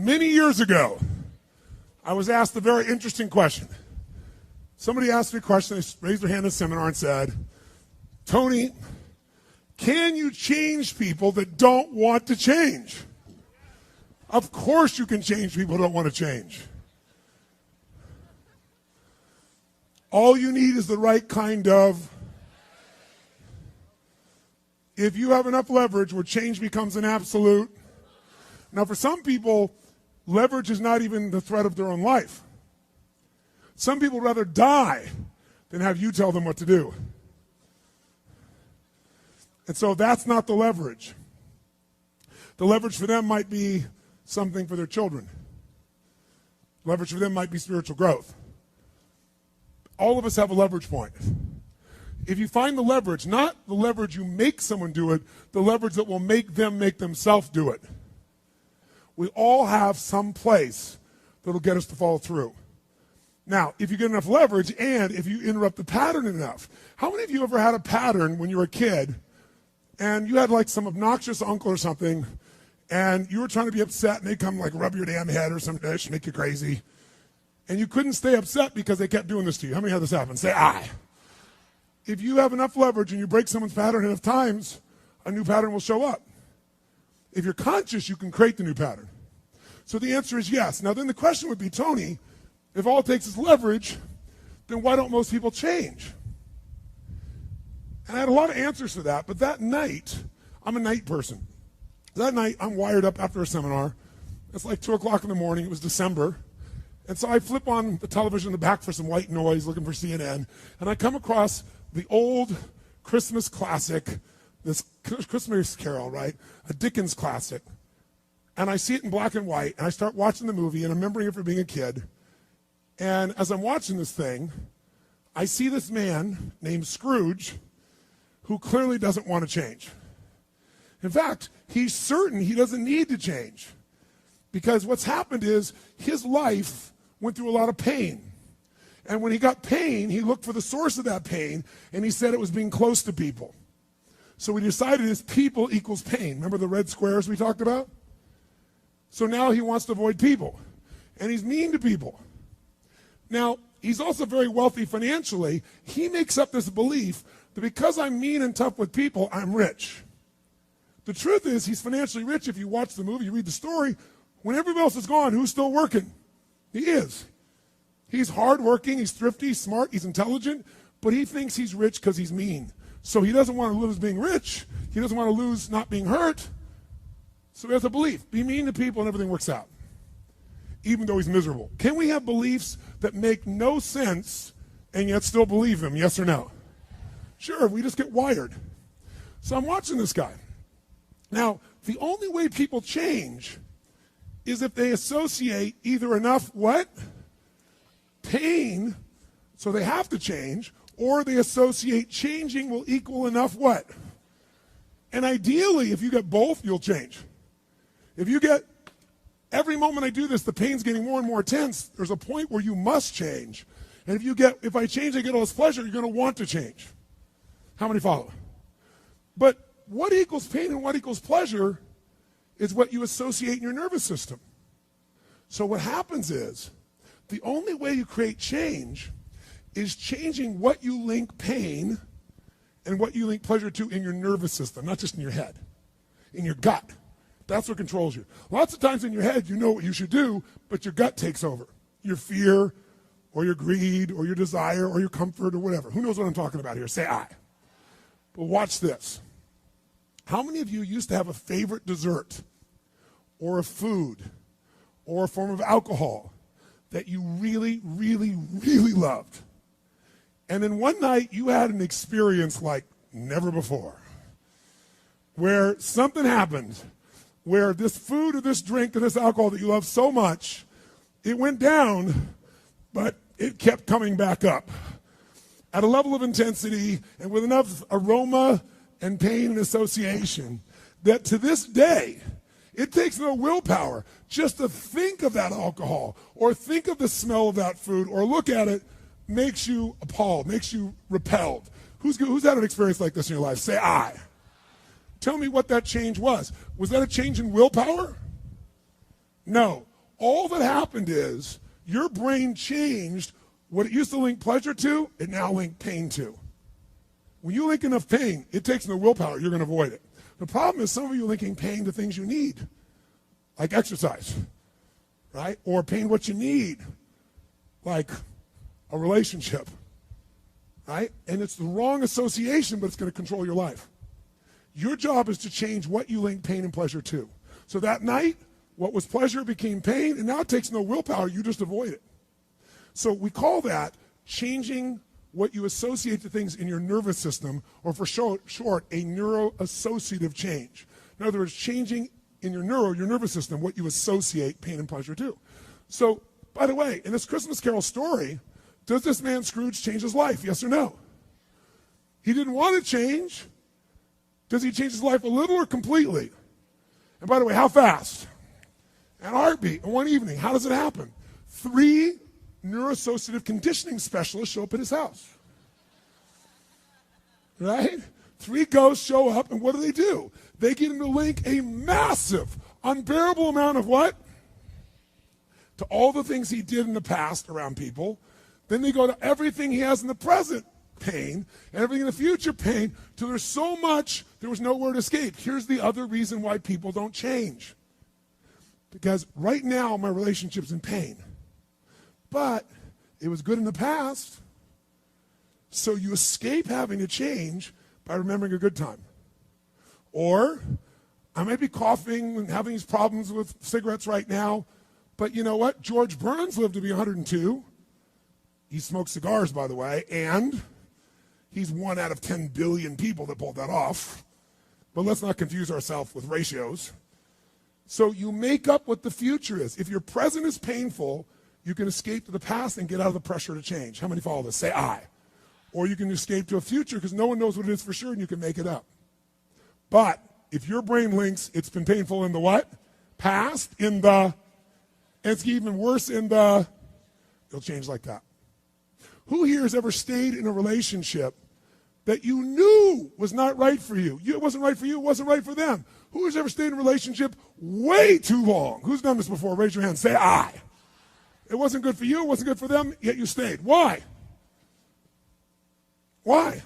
Many years ago, I was asked a very interesting question. Somebody asked me a question, they raised their hand in a seminar and said, Tony, can you change people that don't want to change? Of course you can change people who don't want to change. All you need is the right kind of. If you have enough leverage where change becomes an absolute. Now for some people, leverage is not even the threat of their own life. Some people would rather die than have you tell them what to do. And so that's not the leverage. The leverage for them might be something for their children. Leverage for them might be spiritual growth. All of us have a leverage point. If you find the leverage, not the leverage you make someone do it, the leverage that will make them make themselves do it. We all have some place that'll get us to follow through. Now, if you get enough leverage and if you interrupt the pattern enough, how many of you ever had a pattern when you were a kid and you had like some obnoxious uncle or something and you were trying to be upset and they come like rub your damn head or some dish, make you crazy, and you couldn't stay upset because they kept doing this to you? How many had this happen? Say aye. If you have enough leverage and you break someone's pattern enough times, a new pattern will show up. If you're conscious, you can create the new pattern. So the answer is yes. Now then the question would be, Tony, if all it takes is leverage, then why don't most people change? And I had a lot of answers to that, but that night, I'm a night person. That night, I'm wired up after a seminar. It's like 2 o'clock in the morning. It was December. And so I flip on the television in the back for some white noise, looking for CNN, and I come across the old Christmas classic, this Christmas Carol, right? A Dickens classic. And I see it in black and white, and I start watching the movie, and I'm remembering it from being a kid. And as I'm watching this thing, I see this man named Scrooge who clearly doesn't want to change. In fact, he's certain he doesn't need to change because what's happened is his life went through a lot of pain. And when he got pain, he looked for the source of that pain, and he said it was being close to people. So he decided his people equals pain. Remember the red squares we talked about? So now he wants to avoid people, and he's mean to people. Now, he's also very wealthy financially. He makes up this belief that because I'm mean and tough with people, I'm rich. The truth is he's financially rich. If you watch the movie, you read the story, when everybody else is gone, who's still working? He is. He's hardworking, he's thrifty, he's smart, he's intelligent, but he thinks he's rich because he's mean. So he doesn't want to lose being rich. He doesn't want to lose not being hurt. So he has a belief. Be mean to people and everything works out, even though he's miserable. Can we have beliefs that make no sense and yet still believe them, yes or no? Sure, we just get wired. So I'm watching this guy. Now, the only way people change is if they associate either enough what? Pain, so they have to change, or they associate changing will equal enough what? And ideally, if you get both, you'll change. If you get, every moment I do this, the pain's getting more and more intense, there's a point where you must change. And if I change, I get all this pleasure, you're going to want to change. How many follow? But what equals pain and what equals pleasure is what you associate in your nervous system. So what happens is, the only way you create change is changing what you link pain and what you link pleasure to in your nervous system, not just in your head, in your gut. That's what controls you. Lots of times in your head, you know what you should do, but your gut takes over. Your fear or your greed or your desire or your comfort or whatever. Who knows what I'm talking about here? Say I. But watch this. How many of you used to have a favorite dessert or a food or a form of alcohol that you really, really, really loved? And then one night you had an experience like never before, where something happened, where this food or this drink or this alcohol that you love so much, it went down, but it kept coming back up at a level of intensity and with enough aroma and pain and association that to this day, it takes no willpower just to think of that alcohol or think of the smell of that food or look at it makes you appalled, makes you repelled. Who's had an experience like this in your life? Say I. Tell me what that change was. Was that a change in willpower? No. all that happened is your brain changed what it used to link pleasure to, it now linked pain to. When you link enough pain, it takes no willpower, you're going to avoid it. The problem is some of you are linking pain to things you need, like exercise, right? Or pain what you need, like a relationship, right? And it's the wrong association, but it's going to control your life. Your job is to change what you link pain and pleasure to. So that night, what was pleasure became pain, and now it takes no willpower, you just avoid it. So we call that changing what you associate to things in your nervous system, or for short, a neuroassociative change. In other words, changing in your nervous system, what you associate pain and pleasure to. So, by the way, in this Christmas Carol story, does this man Scrooge change his life? Yes or no? He didn't want to change. Does he change his life a little or completely? And by the way, how fast? At a heartbeat, in one evening. How does it happen? 3 neuroassociative conditioning specialists show up at his house. Right? 3 ghosts show up, and what do? They get him to link a massive, unbearable amount of what? To all the things he did in the past around people. Then they go to everything he has in the present, pain, and everything in the future, pain, till there's so much, there was nowhere to escape. Here's the other reason why people don't change. Because right now, my relationship's in pain. But it was good in the past. So you escape having to change by remembering a good time. Or I might be coughing and having these problems with cigarettes right now, but you know what? George Burns lived to be 102. He smoked cigars, by the way, and he's 1 out of 10 billion people that pulled that off. But let's not confuse ourselves with ratios. So you make up what the future is. If your present is painful, you can escape to the past and get out of the pressure to change. How many follow this? Say I. Or you can escape to a future because no one knows what it is for sure and you can make it up. But if your brain links, it's been painful in the what? Past, in the, and it's even worse in the, it'll change like that. Who here has ever stayed in a relationship that you knew was not right for you? It wasn't right for you, it wasn't right for them. Who has ever stayed in a relationship way too long? Who's done this before? Raise your hand. Say I. It wasn't good for you, it wasn't good for them, yet you stayed. Why? Why?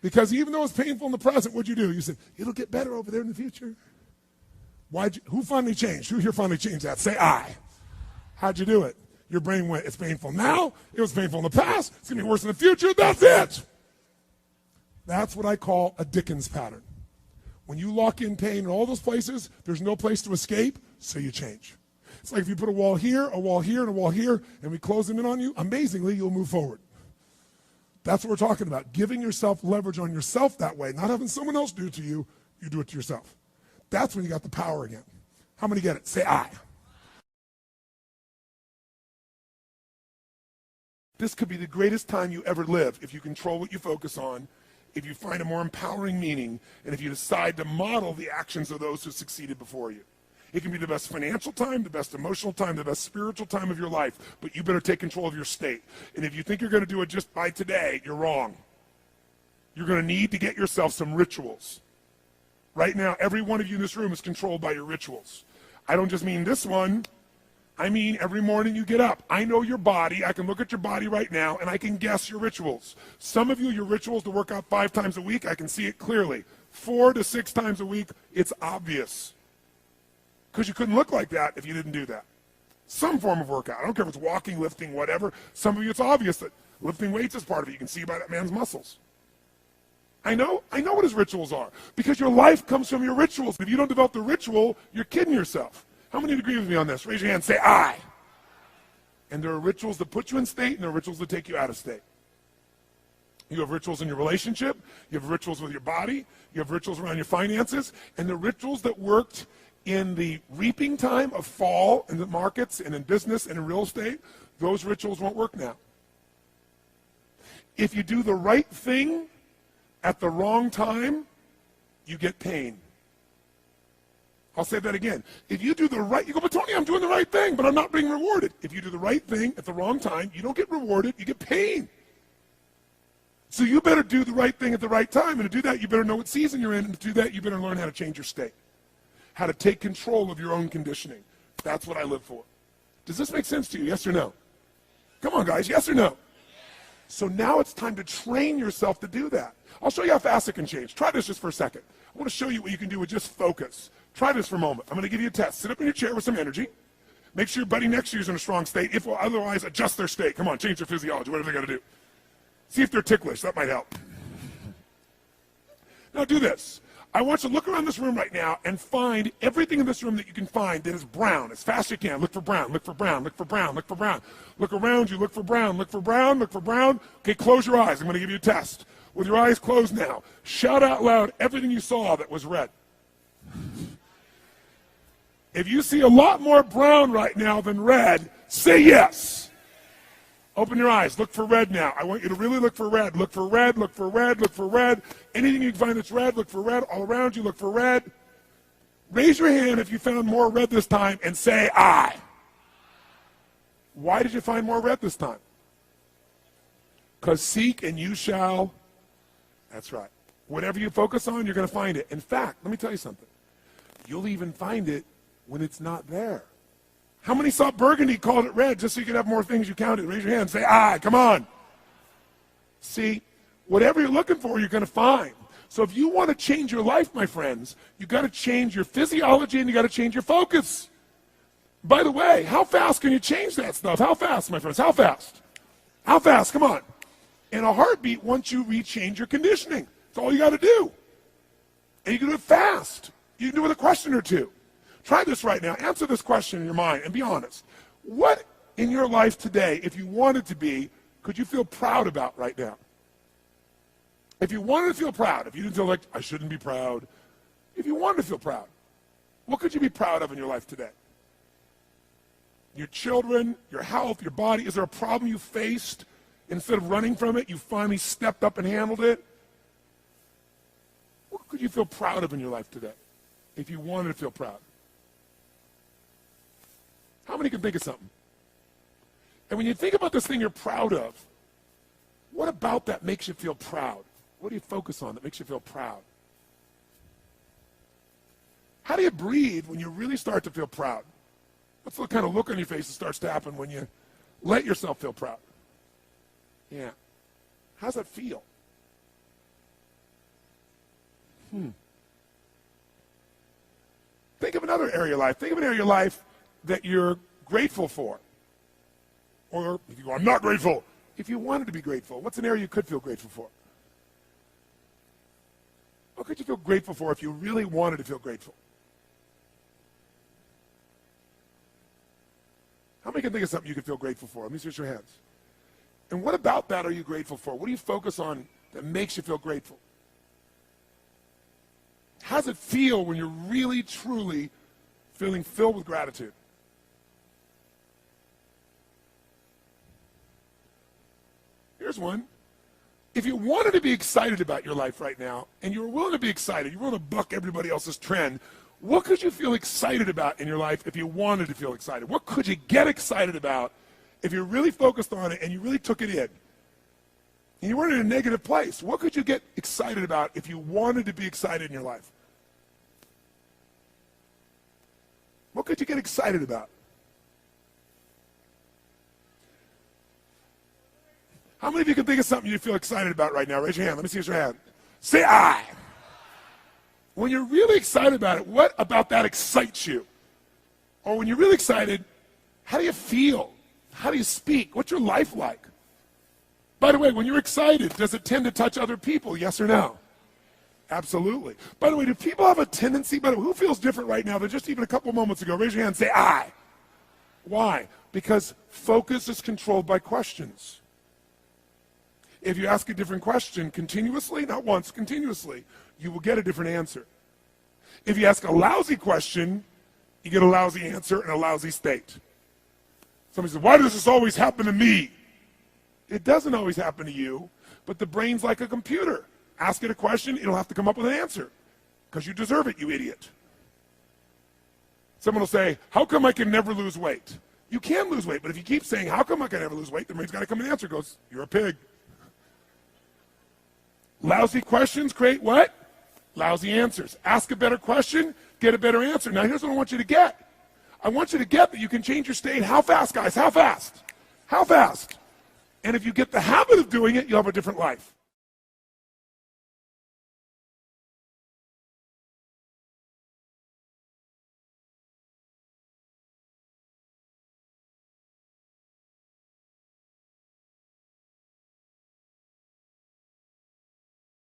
Because even though it's painful in the present, what'd you do? You said, it'll get better over there in the future. Who finally changed? Who here finally changed that? Say I. How'd you do it? Your brain went, it's painful now, it was painful in the past, it's going to be worse in the future, that's it. That's what I call a Dickens pattern. When you lock in pain in all those places, there's no place to escape, so you change. It's like if you put a wall here, and a wall here, and we close them in on you, amazingly, you'll move forward. That's what we're talking about, giving yourself leverage on yourself that way, not having someone else do it to you, you do it to yourself. That's when you got the power again. How many get it? Say I. This could be the greatest time you ever live if you control what you focus on, if you find a more empowering meaning, and if you decide to model the actions of those who succeeded before you. It can be the best financial time, the best emotional time, the best spiritual time of your life, but you better take control of your state. And if you think you're going to do it just by today, you're wrong. You're going to need to get yourself some rituals. Right now, every one of you in this room is controlled by your rituals. I don't just mean this one. I mean, every morning you get up. I know your body. I can look at your body right now, and I can guess your rituals. Some of you, your rituals to work out 5 times a week, I can see it clearly. 4 to 6 times a week, it's obvious. Because you couldn't look like that if you didn't do that. Some form of workout. I don't care if it's walking, lifting, whatever. Some of you, it's obvious that lifting weights is part of it. You can see by that man's muscles. I know what his rituals are. Because your life comes from your rituals. If you don't develop the ritual, you're kidding yourself. How many agree with me on this? Raise your hand, say I. And there are rituals that put you in state, and there are rituals that take you out of state. You have rituals in your relationship, you have rituals with your body, you have rituals around your finances, and the rituals that worked in the reaping time of fall in the markets and in business and in real estate, those rituals won't work now. If you do the right thing at the wrong time, you get pain. I'll say that again. If you do the right, you go, but Tony, I'm doing the right thing, but I'm not being rewarded. If you do the right thing at the wrong time, you don't get rewarded, you get pain. So you better do the right thing at the right time, and to do that, you better know what season you're in, and to do that, you better learn how to change your state, how to take control of your own conditioning. That's what I live for. Does this make sense to you? Yes or no? Come on, guys. Yes or no? So now it's time to train yourself to do that. I'll show you how fast it can change. Try this just for a second. I want to show you what you can do with just focus. Try this for a moment. I'm going to give you a test. Sit up in your chair with some energy. Make sure your buddy next to you is in a strong state. If otherwise, adjust their state. Come on, change their physiology, whatever they got to do. See if they're ticklish. That might help. Now do this. I want you to look around this room right now and find everything in this room that you can find that is brown as fast as you can. Look for brown, look for brown, look for brown, look for brown. Look around you, look for brown, look for brown, look for brown. Okay, close your eyes. I'm going to give you a test. With your eyes closed now, shout out loud everything you saw that was red. If you see a lot more brown right now than red, say yes. Open your eyes. Look for red now. I want you to really look for red. Look for red, look for red, look for red. Anything you can find that's red, look for red. All around you, look for red. Raise your hand if you found more red this time and say I. Why did you find more red this time? Because seek and you shall. That's right. Whatever you focus on, you're going to find it. In fact, let me tell you something. You'll even find it when it's not there. How many saw burgundy, called it red, just so you could have more things you counted? Raise your hand, say, aye, come on. See, whatever you're looking for, you're going to find. So if you want to change your life, my friends, you've got to change your physiology and you've got to change your focus. By the way, how fast can you change that stuff? How fast, my friends? How fast? How fast? Come on. In a heartbeat, once you rechange your conditioning. That's all you got to do. And you can do it fast. You can do it with a question or two. Try this right now. Answer this question in your mind and be honest. What in your life today, if you wanted to be, could you feel proud about right now? If you wanted to feel proud, if you didn't feel like, I shouldn't be proud, if you wanted to feel proud, what could you be proud of in your life today? Your children, your health, your body. Is there a problem you faced? Instead of running from it, you finally stepped up and handled it? What could you feel proud of in your life today if you wanted to feel proud? How many can think of something? And when you think about this thing you're proud of, what about that makes you feel proud? What do you focus on that makes you feel proud? How do you breathe when you really start to feel proud? What's the kind of look on your face that starts to happen when you let yourself feel proud? Yeah. How's that feel? Think of another area of life. Think of an area of your life that you're grateful for. Or if you go, I'm not grateful. If you wanted to be grateful, what's an area you could feel grateful for? What could you feel grateful for if you really wanted to feel grateful? How many can think of something you could feel grateful for? Let me see your hands. And what about that are you grateful for? What do you focus on that makes you feel grateful? How does it feel when you're really, truly feeling filled with gratitude? Here's one. If you wanted to be excited about your life right now, and you were willing to be excited, you were willing to buck everybody else's trend, what could you feel excited about in your life if you wanted to feel excited? What could you get excited about if you really focused on it and you really took it in? And you weren't in a negative place. What could you get excited about if you wanted to be excited in your life? What could you get excited about? How many of you can think of something you feel excited about right now? Raise your hand. Let me see your hand. Say I. When you're really excited about it, what about that excites you? Or when you're really excited, how do you feel? How do you speak? What's your life like? By the way, when you're excited, does it tend to touch other people? Yes or no? Absolutely. By the way, do people have a tendency, by the way, who feels different right now than just even a couple moments ago? Raise your hand and say, I. Why? Because focus is controlled by questions. If you ask a different question continuously, not once, continuously, you will get a different answer. If you ask a lousy question, you get a lousy answer and a lousy state. Somebody says, why does this always happen to me? It doesn't always happen to you, but the brain's like a computer. Ask it a question, it'll have to come up with an answer because you deserve it, you idiot. Someone will say, how come I can never lose weight? You can lose weight, but if you keep saying, how come I can never lose weight, the brain's got to come with an answer. It goes, you're a pig. Lousy questions create what? Lousy answers. Ask a better question, get a better answer. Now here's what I want you to get. I want you to get that you can change your state. How fast, guys? How fast? How fast? And if you get the habit of doing it, you'll have a different life.